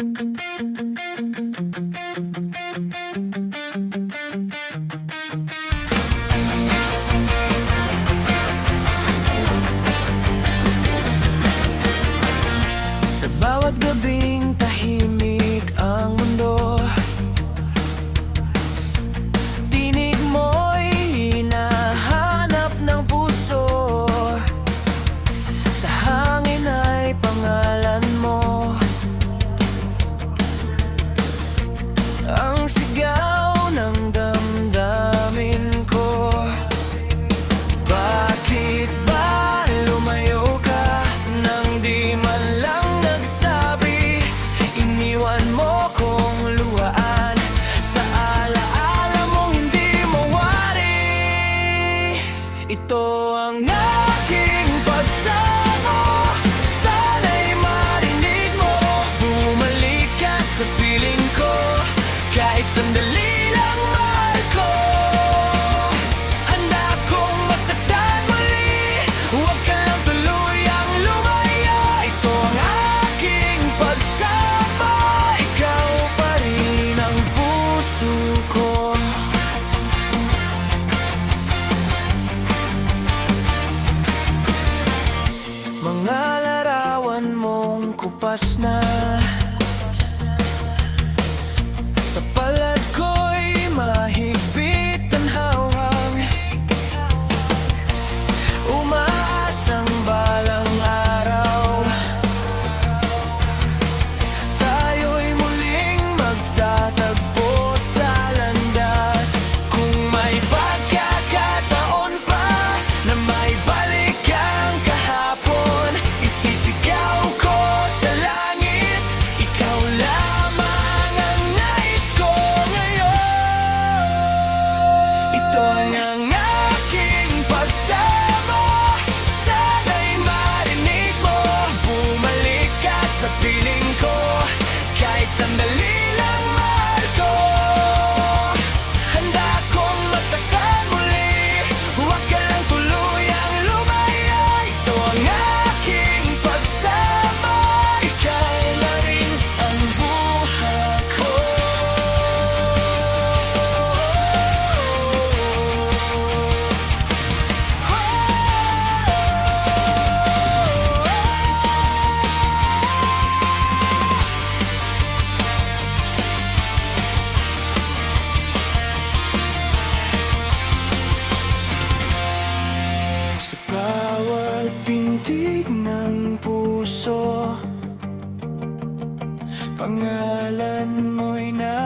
Sa bawat gabing tahimik ang mundo, tinig mo'y hinahanap ng puso. Sa hangin ay pangalan mo, ang sigaw ng damdamin ko. Bakit ba lumayo ka nang di man lang nagsabi? Iniwan mo kong luhaan sa alaala mong hindi mawari. Ito ang aking pagsamo, sana'y marinig mo. Bumalik ka sa piling ko, kahit sandali lang, mahal ko. Handa kong masaktan muli, huwag ka lang tuluyang lumaya. Ito ang aking pagsama, ikaw pa rin ang puso ko. Mga larawan mong kupas na, sa palad ko'y mahigpit ang hawang. Umaasang balang araw tayo'y muling magtatagpo sa landas. Kung may pagkakataon pa na may balik ang kahapon, isisigaw ko sa langit, ikaw lamang ang nais ko ngayon. Ito ang aking pagsamo, sana'y marinig mo. Bumalik ka sa piling ko, kahit sandali lang, mahal ko. Handa kong masaktan muli, huwag ka lang tuluyang lumaya. Ito ang aking pagsama, ikaw na rin ang buhay ko. Sa bawat pintig ng puso, pangalan mo'y na